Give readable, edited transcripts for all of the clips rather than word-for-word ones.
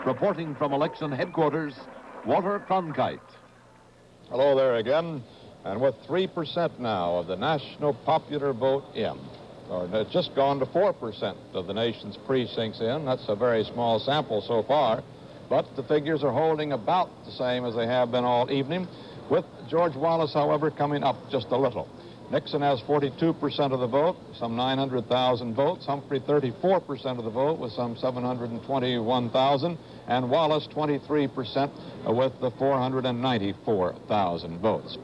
Reporting from election headquarters, Walter Cronkite. Hello there again. And with 3% now of the national popular vote in, or it's just gone to 4% of the nation's precincts in. That's a very small sample so far, but the figures are holding about the same as they have been all evening, with George Wallace, however, coming up just a little. Nixon has 42% of the vote, some 900,000 votes. Humphrey, 34% of the vote with some 721,000. And Wallace, 23% with the 494,000 votes.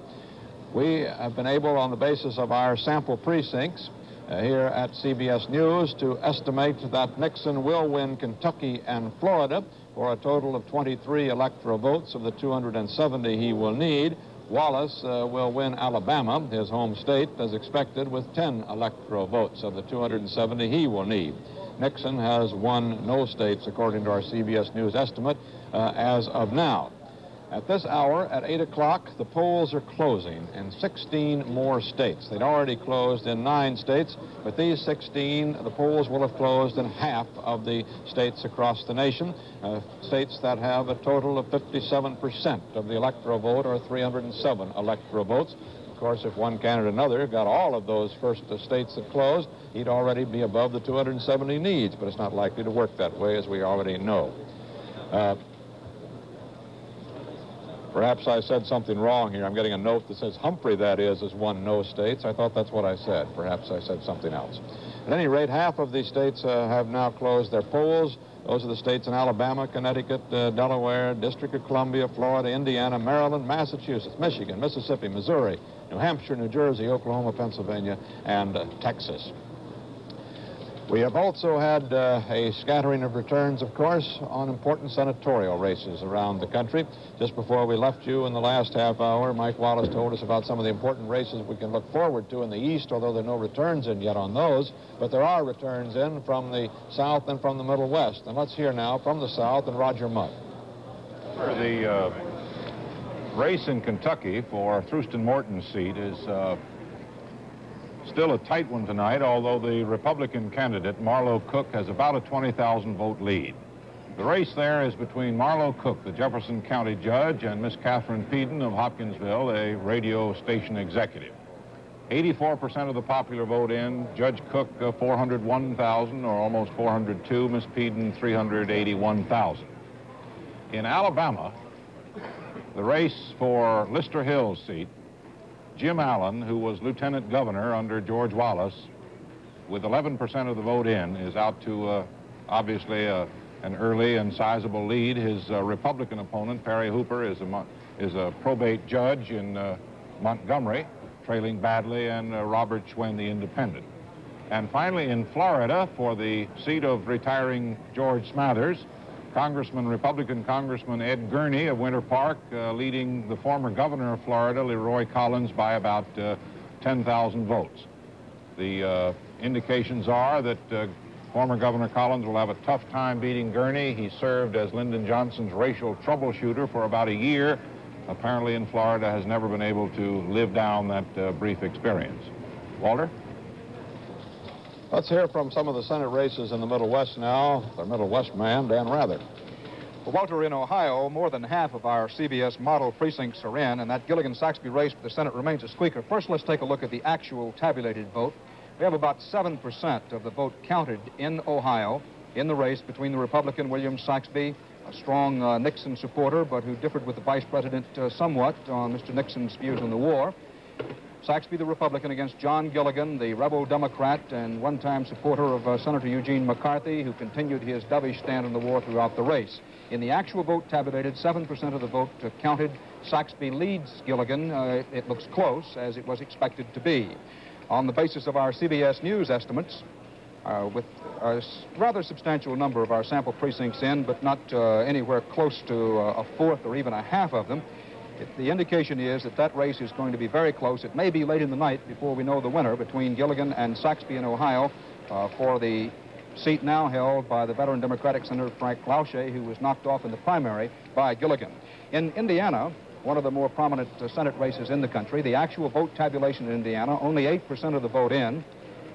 We have been able, on the basis of our sample precincts here at CBS News, to estimate that Nixon will win Kentucky and Florida for a total of 23 electoral votes of the 270 he will need. Wallace will win Alabama, his home state, as expected, with 10 electoral votes of the 270 he will need. Nixon has won no states, according to our CBS News estimate, as of now. At this hour, at 8 o'clock, the polls are closing in 16 more states. They'd already closed in 9 states, but these 16, the polls will have closed in half of the states across the nation, states that have a total of 57% of the electoral vote, or 307 electoral votes. Of course, if one candidate or another got all of those first states that closed, he'd already be above the 270 needs, but it's not likely to work that way, as we already know. Perhaps I said something wrong here. I'm getting a note that says Humphrey, that is, has won no states. I thought that's what I said. Perhaps I said something else. At any rate, half of these states have now closed their polls. Those are the states in Alabama, Connecticut, Delaware, District of Columbia, Florida, Indiana, Maryland, Massachusetts, Michigan, Mississippi, Missouri, New Hampshire, New Jersey, Oklahoma, Pennsylvania, and Texas. We have also had a scattering of returns, of course, on important senatorial races around the country. Just before we left you in the last half hour, Mike Wallace told us about some of the important races we can look forward to in the East, although there are no returns in yet on those. But there are returns in from the South and from the Middle West. And let's hear now from the South and Roger Mudd. The race in Kentucky for Thurston Morton's seat is still a tight one tonight, although the Republican candidate, Marlowe Cook, has about a 20,000 vote lead. The race there is between Marlowe Cook, the Jefferson County judge, and Miss Catherine Peden of Hopkinsville, a radio station executive. 84% of the popular vote in, Judge Cook 401,000, or almost 402, Miss Peden 381,000. In Alabama, the race for Lister Hill's seat, Jim Allen, who was lieutenant governor under George Wallace, with 11% of the vote in, is out to obviously an early and sizable lead. His Republican opponent, Perry Hooper, is a probate judge in Montgomery, trailing badly, and Robert Schwen, the independent. And finally, in Florida, for the seat of retiring George Smathers, Republican Congressman Ed Gurney of Winter Park leading the former governor of Florida, Leroy Collins, by about 10,000 votes. The indications are that former Governor Collins will have a tough time beating Gurney. He served as Lyndon Johnson's racial troubleshooter for about a year. Apparently in Florida has never been able to live down that brief experience. Walter? Let's hear from some of the Senate races in the Middle West now. Their Middle West man, Dan Rather. Well, Walter, in Ohio, more than half of our CBS model precincts are in, and that Gilligan-Saxby race for the Senate remains a squeaker. First, let's take a look at the actual tabulated vote. We have about 7% of the vote counted in Ohio in the race between the Republican William Saxby, a strong Nixon supporter, but who differed with the Vice President somewhat on Mr. Nixon's views on the war. Saxby, the Republican, against John Gilligan, the rebel Democrat and one-time supporter of Senator Eugene McCarthy, who continued his dovish stand on the war throughout the race. In the actual vote tabulated, 7% of the vote counted. Saxby leads Gilligan. It looks close, as it was expected to be. On the basis of our CBS News estimates, with a rather substantial number of our sample precincts in, but not anywhere close to a fourth or even a half of them, the indication is that that race is going to be very close. It may be late in the night before we know the winner between Gilligan and Saxby in Ohio for the seat now held by the veteran Democratic Senator Frank Lausche, who was knocked off in the primary by Gilligan. In Indiana, one of the more prominent Senate races in the country, the actual vote tabulation in Indiana, only 8% of the vote in.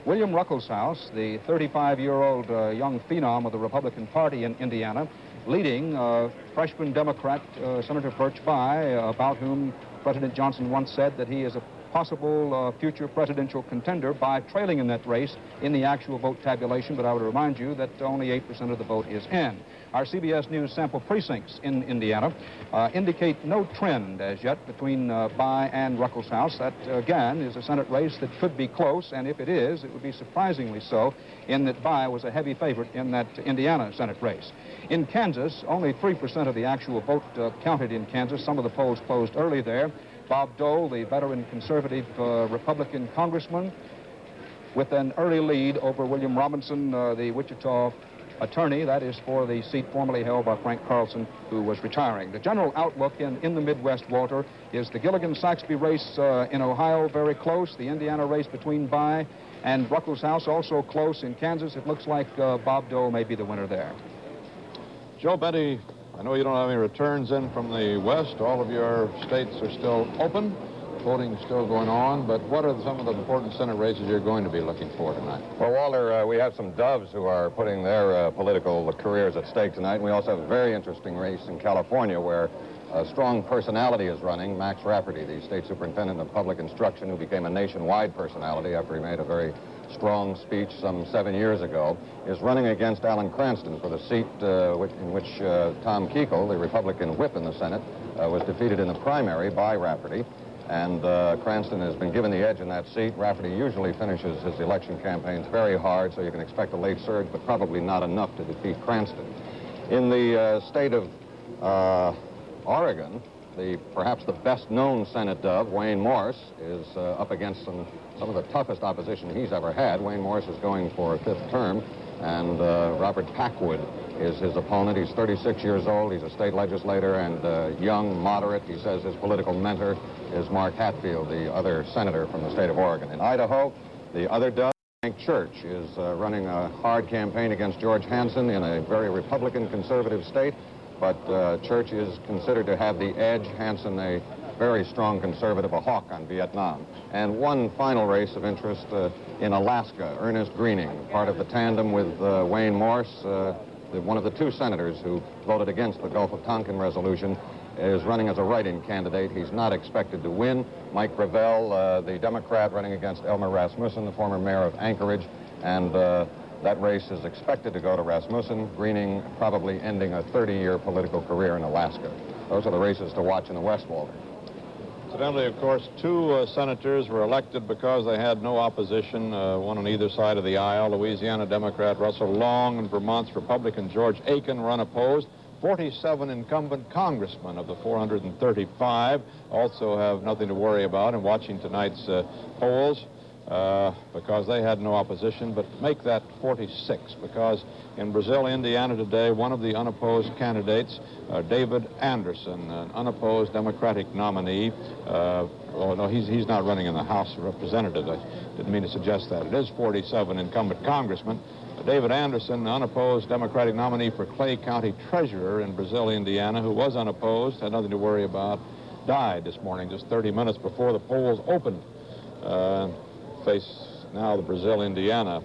William Ruckelshaus, the 35-year-old young phenom of the Republican Party in Indiana, leading freshman Democrat Senator Birch Bayh, about whom President Johnson once said that he is a possible future presidential contender, by trailing in that race in the actual vote tabulation. But I would remind you that only 8% of the vote is in. Our CBS News sample precincts in Indiana indicate no trend as yet between Bayh and Ruckelshaus. That, again, is a Senate race that could be close, and if it is, it would be surprisingly so, in that Bayh was a heavy favorite in that Indiana Senate race. In Kansas, only 3% of the actual vote counted in Kansas. Some of the polls closed early there. Bob Dole, the veteran conservative Republican congressman, with an early lead over William Robinson, the Wichita attorney. That is for the seat formerly held by Frank Carlson, who was retiring. The general outlook in the Midwest, Walter, is the Gilligan-Saxby race in Ohio very close. The Indiana race between Bayh and Ruckelshaus also close. In Kansas, it looks like Bob Dole may be the winner there. Joe Benty, I know you don't have any returns in from the West. All of your states are still open. Voting is still going on. But what are some of the important Senate races you're going to be looking for tonight? Well, Walter, we have some doves who are putting their political careers at stake tonight. And we also have a very interesting race in California where a strong personality is running. Max Rafferty, the state superintendent of public instruction, who became a nationwide personality after he made a very strong speech some 7 years ago, is running against Alan Cranston for the seat in which Tom Kuechel, the Republican whip in the Senate, was defeated in the primary by Rafferty. And Cranston has been given the edge in that seat. Rafferty usually finishes his election campaigns very hard, so you can expect a late surge, but probably not enough to defeat Cranston. In the state of Oregon, perhaps the best-known Senate dove, Wayne Morse, is up against some of the toughest opposition he's ever had. Wayne Morse is going for a 5th term, and Robert Packwood is his opponent. He's 36 years old. He's a state legislator and young, moderate. He says his political mentor is Mark Hatfield, the other senator from the state of Oregon. In Idaho, the other dove, Frank Church, is running a hard campaign against George Hansen in a very Republican conservative state. But Church is considered to have the edge. Hansen, a very strong conservative, a hawk on Vietnam. And one final race of interest in Alaska, Ernest Greening, part of the tandem with Wayne Morse, one of the 2 senators who voted against the Gulf of Tonkin resolution, is running as a write-in candidate. He's not expected to win. Mike Gravel, the Democrat, running against Elmer Rasmussen, the former mayor of Anchorage, and that race is expected to go to Rasmussen. Greening probably ending a 30-year political career in Alaska. Those are the races to watch in the West, Walter. Incidentally, of course, 2 senators were elected because they had no opposition, one on either side of the aisle. Louisiana Democrat Russell Long and Vermont's Republican George Aiken were unopposed. 47 incumbent congressmen of the 435 also have nothing to worry about in watching tonight's polls. Because they had no opposition, but make that 46, because in Brazil, Indiana today, one of the unopposed candidates, David Anderson, an unopposed Democratic nominee. Oh, no, he's not running in the House of Representatives. I didn't mean to suggest that. It is 47 incumbent congressmen. David Anderson, unopposed Democratic nominee for Clay County Treasurer in Brazil, Indiana, who was unopposed, had nothing to worry about, died this morning just 30 minutes before the polls opened. Now the Brazil, Indiana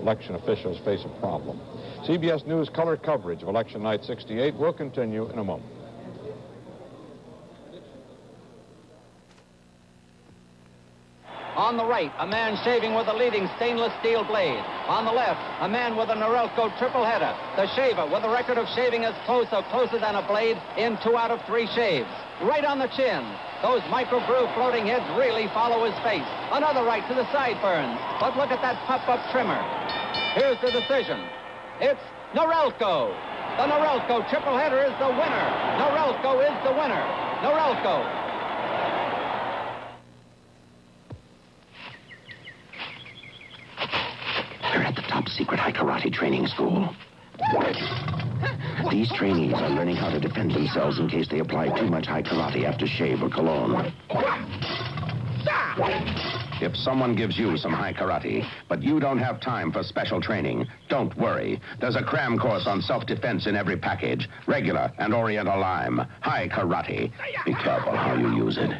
election officials face a problem. CBS News color coverage of election night 68 will continue in a moment. On the right, a man shaving with a leading stainless steel blade. On the left, a man with a Norelco triple header. The shaver with a record of shaving as close or closer than a blade in 2 out of 3 shaves. Right on the chin. Those microgroove floating heads really follow his face. Another right to the sideburns. But look at that pop-up trimmer. Here's the decision. It's Norelco. The Norelco triple header is the winner. Norelco is the winner. Norelco. We're at the top secret high karate training school. These trainees are learning how to defend themselves in case they apply too much high karate after shave or cologne. If someone gives you some high karate, but you don't have time for special training, don't worry. There's a cram course on self-defense in every package. Regular and Oriental Lime. High karate. Be careful how you use it.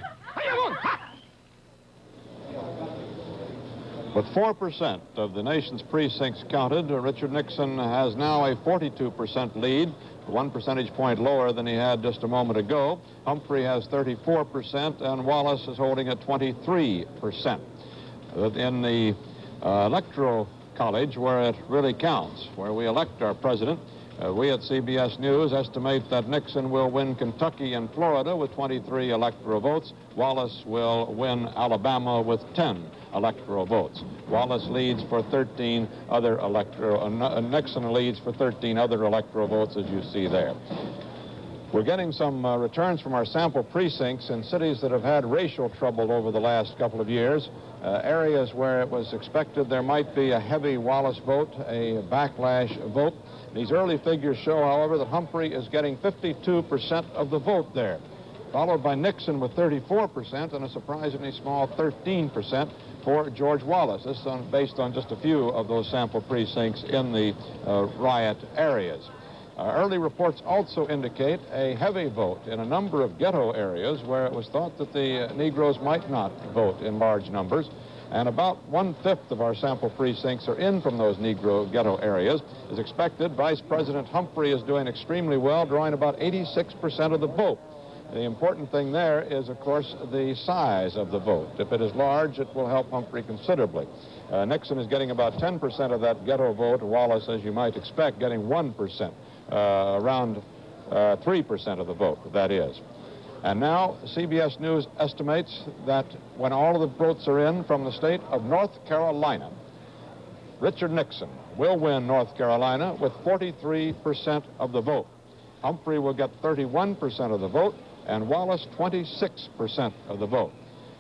With 4% of the nation's precincts counted, Richard Nixon has now a 42% lead, 1 percentage point lower than he had just a moment ago. Humphrey has 34%, and Wallace is holding at 23%. In the Electoral College, where it really counts, where we elect our president, we at CBS News estimate that Nixon will win Kentucky and Florida with 23 electoral votes. Wallace will win Alabama with 10 electoral votes. Wallace leads for 13 other electoral, Nixon leads for 13 other electoral votes, as you see there. We're getting some returns from our sample precincts in cities that have had racial trouble over the last couple of years, areas where it was expected there might be a heavy Wallace vote, a backlash vote. These early figures show, however, that Humphrey is getting 52% of the vote there, followed by Nixon with 34% and a surprisingly small 13% for George Wallace. This is based on just a few of those sample precincts in the riot areas. Early reports also indicate a heavy vote in a number of ghetto areas where it was thought that the Negroes might not vote in large numbers. And about 1/5 of our sample precincts are in from those Negro ghetto areas. As expected, Vice President Humphrey is doing extremely well, drawing about 86% of the vote. The important thing there is, of course, the size of the vote. If it is large, it will help Humphrey considerably. Nixon is getting about 10% of that ghetto vote. Wallace, as you might expect, getting 1%, around 3% of the vote, that is. And now CBS News estimates that when all of the votes are in from the state of North Carolina, Richard Nixon will win North Carolina with 43% of the vote. Humphrey will get 31% of the vote, and Wallace 26% of the vote.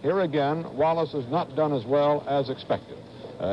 Here again, Wallace has not done as well as expected.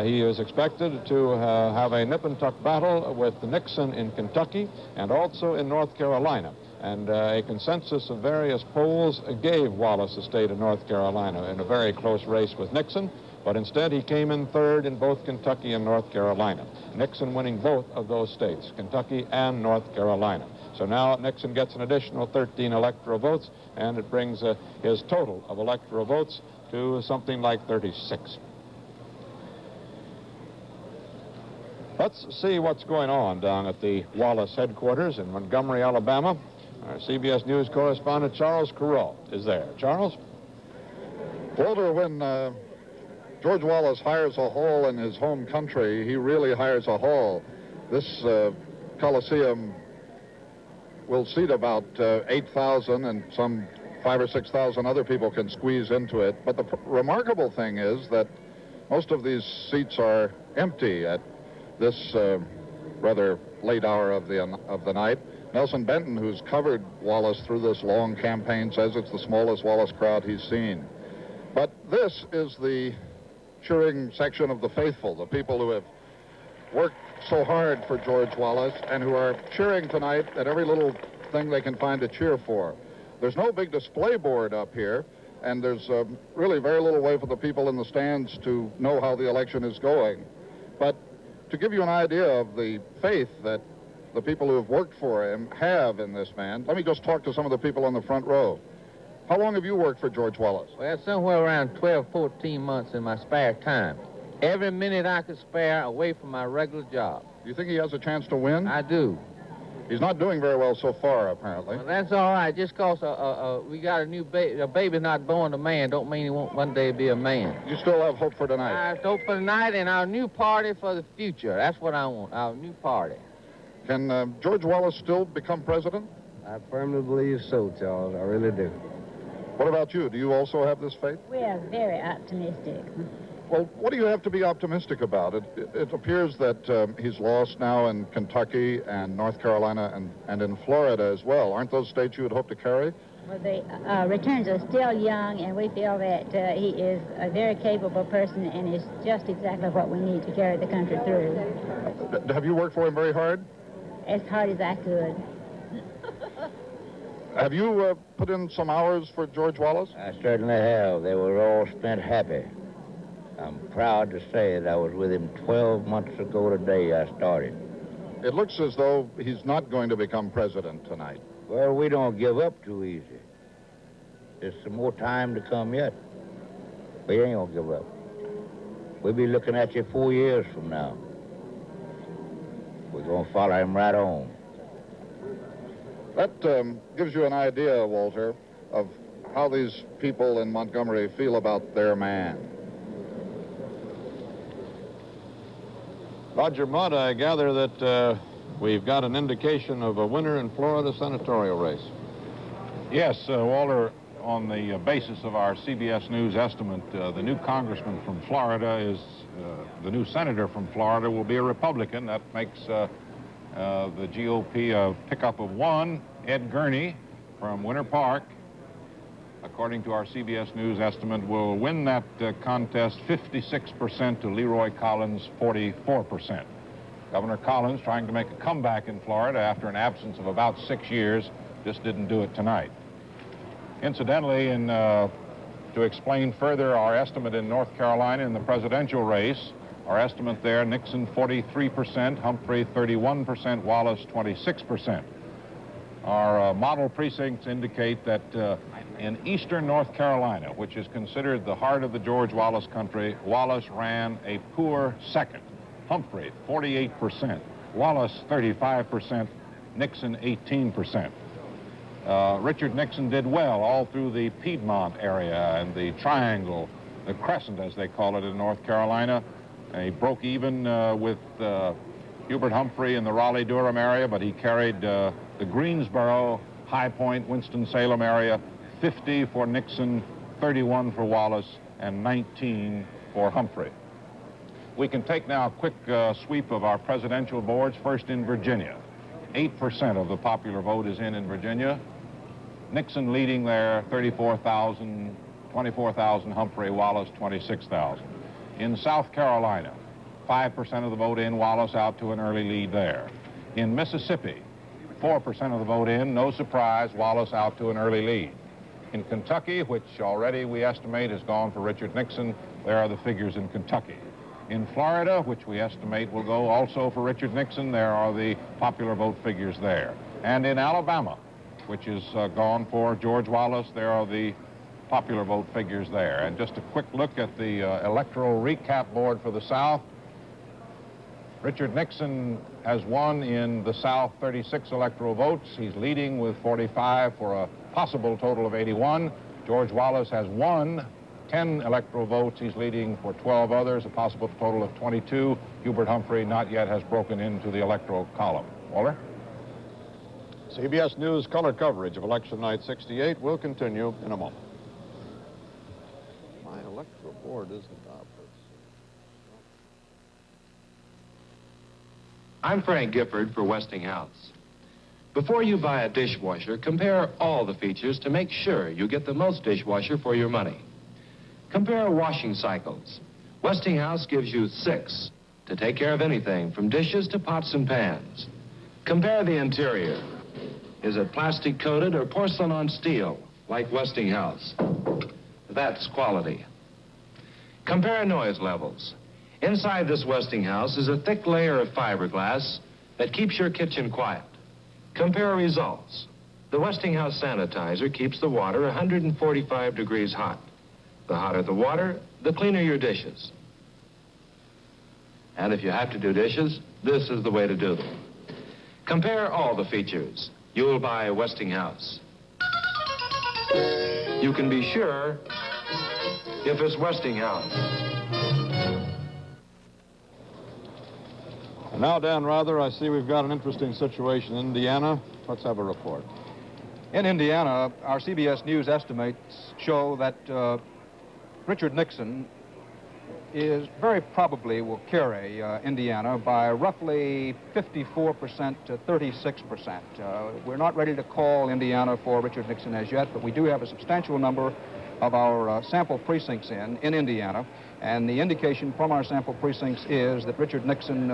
He is expected to have a nip-and-tuck battle with Nixon in Kentucky and also in North Carolina. And a consensus of various polls gave Wallace the state of North Carolina in a very close race with Nixon, but instead he came in third in both Kentucky and North Carolina. Nixon winning both of those states, Kentucky and North Carolina. So now Nixon gets an additional 13 electoral votes, and it brings his total of electoral votes to something like 36. Let's see what's going on down at the Wallace headquarters in Montgomery, Alabama. Our CBS News correspondent Charles Carroll is there. Charles? Walter, when George Wallace hires a hall in his home country, he really hires a hall. This Coliseum will seat about 8,000, and some 5,000 or 6,000 other people can squeeze into it. But the remarkable thing is that most of these seats are empty at this rather late hour of the night. Nelson Benton, who's covered Wallace through this long campaign, says it's the smallest Wallace crowd he's seen. But this is the cheering section of the faithful, the people who have worked so hard for George Wallace and who are cheering tonight at every little thing they can find to cheer for. There's no big display board up here, and there's really very little way for the people in the stands to know how the election is going. But to give you an idea of the faith that the people who have worked for him have in this man, let me just talk to some of the people on the front row. How long have you worked for George Wallace? Well, somewhere around 12, 14 months in my spare time. Every minute I could spare away from my regular job. Do you think he has a chance to win? I do. He's not doing very well so far, apparently. Well, that's all right. Just because we got a new baby, a baby's not born a man, don't mean he won't one day be a man. You still have hope for tonight? I have hope for tonight and our new party for the future. That's what I want, our new party. Can George Wallace still become president? I firmly believe so, Charles. I really do. What about you? Do you also have this faith? We are very optimistic. Well, what do you have to be optimistic about? It appears that he's lost now in Kentucky and North Carolina and in Florida as well. Aren't those states you would hope to carry? Well, the returns are still young, and we feel that he is a very capable person and is just exactly what we need to carry the country through. Have you worked for him very hard? As hard as I could. Have you put in some hours for George Wallace? I certainly have. They were all spent happy. I'm proud to say that I was with him 12 months ago today I started. It looks as though he's not going to become president tonight. Well, we don't give up too easy. There's some more time to come yet. We ain't gonna give up. We'll be looking at you 4 years from now. We're going to follow him right on. That gives you an idea, Walter, of how these people in Montgomery feel about their man. Roger Mudd, I gather that we've got an indication of a winner in Florida senatorial race. Yes, Walter, on the basis of our CBS News estimate, the new congressman from Florida is, the new senator from Florida will be a Republican. That makes the GOP a pickup of 1. Ed Gurney from Winter Park, according to our CBS News estimate, will win that contest 56% to Leroy Collins' 44%. Governor Collins, trying to make a comeback in Florida after an absence of about 6 years, just didn't do it tonight. Incidentally, to explain further our estimate in North Carolina in the presidential race, our estimate there, Nixon 43%, Humphrey 31%, Wallace 26%. Our model precincts indicate that in eastern North Carolina, which is considered the heart of the George Wallace country, Wallace ran a poor second. Humphrey 48%, Wallace 35%, Nixon 18%. Richard Nixon did well all through the Piedmont area and the Triangle, the Crescent as they call it in North Carolina. He broke even with Hubert Humphrey in the Raleigh-Durham area, but he carried the Greensboro, High Point, Winston-Salem area, 50 for Nixon, 31 for Wallace, and 19 for Humphrey. We can take now a quick sweep of our presidential boards, first in Virginia. 8% of the popular vote is in Virginia. Nixon leading there, 34,000, 24,000 Humphrey, Wallace 26,000. In South Carolina, 5% of the vote in, Wallace out to an early lead there. In Mississippi, 4% of the vote in, no surprise, Wallace out to an early lead. In Kentucky, which already we estimate has gone for Richard Nixon, there are the figures in Kentucky. In Florida, which we estimate will go also for Richard Nixon, there are the popular vote figures there. And in Alabama, which is gone for George Wallace, there are the popular vote figures there. And just a quick look at the electoral recap board for the South. Richard Nixon has won in the South 36 electoral votes. He's leading with 45 for a possible total of 81. George Wallace has won 10 electoral votes. He's leading for 12 others, a possible total of 22. Hubert Humphrey not yet has broken into the electoral column. Walter? CBS News color coverage of Election Night 68 will continue in a moment. My electoral board isn't up. I'm Frank Gifford for Westinghouse. Before you buy a dishwasher, compare all the features to make sure you get the most dishwasher for your money. Compare washing cycles. Westinghouse gives you 6 to take care of anything from dishes to pots and pans. Compare the interior. Is it plastic coated or porcelain on steel, like Westinghouse? That's quality. Compare noise levels. Inside this Westinghouse is a thick layer of fiberglass that keeps your kitchen quiet. Compare results. The Westinghouse sanitizer keeps the water 145 degrees hot. The hotter the water, the cleaner your dishes. And if you have to do dishes, this is the way to do them. Compare all the features. You'll buy Westinghouse. You can be sure if it's Westinghouse. And now, Dan Rather, I see we've got an interesting situation in Indiana. Let's have a report. In Indiana, our CBS News estimates show that Richard Nixon is very probably will carry Indiana by roughly 54% to 36%. We're not ready to call Indiana for Richard Nixon as yet, but we do have a substantial number of our sample precincts in Indiana, and the indication from our sample precincts is that Richard Nixon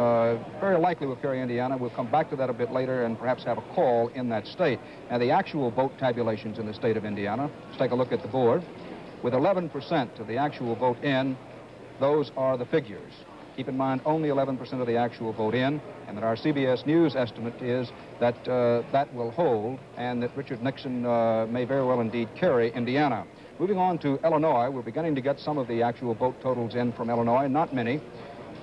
very likely will carry Indiana. We'll come back to that a bit later and perhaps have a call in that state. Now, the actual vote tabulations in the state of Indiana, let's take a look at the board. With 11% of the actual vote in, those are the figures. Keep in mind, only 11% of the actual vote in, and that our CBS News estimate is that that will hold, and that Richard Nixon may very well indeed carry Indiana. Moving on to Illinois, we're beginning to get some of the actual vote totals in from Illinois, not many.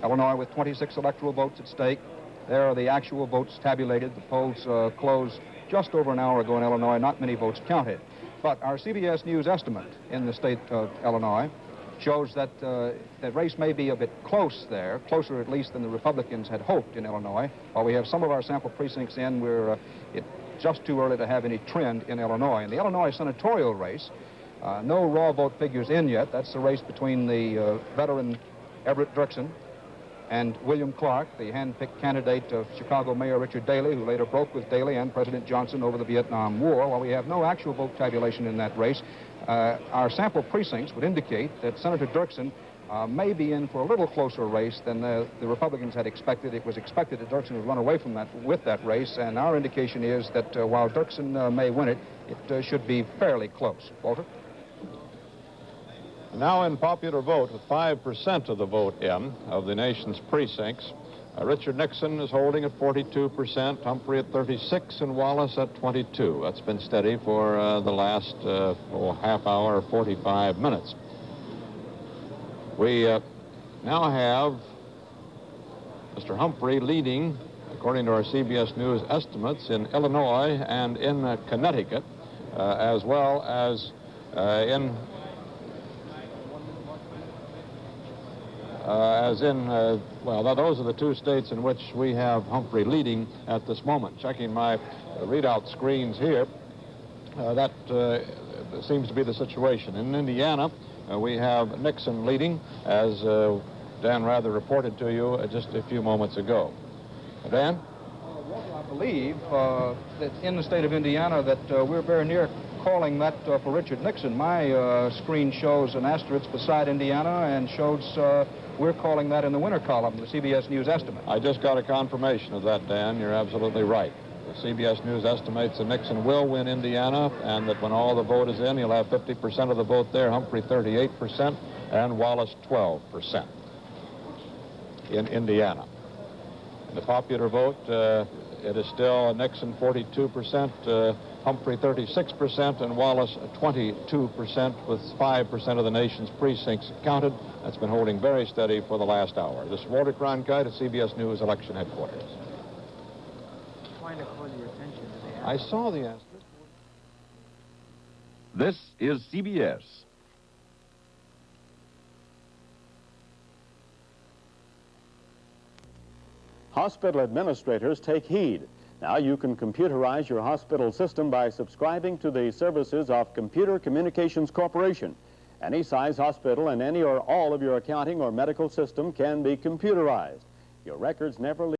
Illinois with 26 electoral votes at stake. There are the actual votes tabulated. The polls closed just over an hour ago in Illinois, not many votes counted. But our CBS News estimate in the state of Illinois shows that the race may be a bit close there, closer at least than the Republicans had hoped in Illinois. While we have some of our sample precincts in, it's just too early to have any trend in Illinois. In the Illinois senatorial race, no raw vote figures in yet. That's the race between the veteran Everett Dirksen and William Clark, the hand-picked candidate of Chicago Mayor Richard Daley, who later broke with Daley and President Johnson over the Vietnam War. While we have no actual vote tabulation in that race, our sample precincts would indicate that Senator Dirksen may be in for a little closer race than the Republicans had expected. It was expected that Dirksen would run away from with that race, and our indication is that while Dirksen may win it, it should be fairly close. Walter? Now in popular vote, with 5% of the vote in of the nation's precincts, Richard Nixon is holding at 42%, Humphrey at 36%, and Wallace at 22%. That's been steady for the last half hour or 45 minutes. We now have Mr. Humphrey leading, according to our CBS News estimates, in Illinois and in Connecticut, as well as those are the two states in which we have Humphrey leading at this moment. Checking my readout screens here, that seems to be the situation. In Indiana, we have Nixon leading, as Dan Rather reported to you just a few moments ago. Dan? Walter, I believe that in the state of Indiana that we're very near calling that for Richard Nixon. My screen shows an asterisk beside Indiana and shows we're calling that in the winner column, the CBS News estimate. I just got a confirmation of that, Dan. You're absolutely right. The CBS News estimates that Nixon will win Indiana, and that when all the vote is in, he'll have 50% of the vote there, Humphrey 38%, and Wallace 12% in Indiana. In the popular vote, it is still Nixon 42%, Humphrey 36%, and Wallace 22%, with 5% of the nation's precincts counted. That's been holding very steady for the last hour. This is Walter Cronkite at CBS News Election Headquarters. Trying to call your attention to the I saw the asterisk. This is CBS. Hospital administrators, take heed. Now you can computerize your hospital system by subscribing to the services of Computer Communications Corporation. Any size hospital and any or all of your accounting or medical system can be computerized. Your records never leave.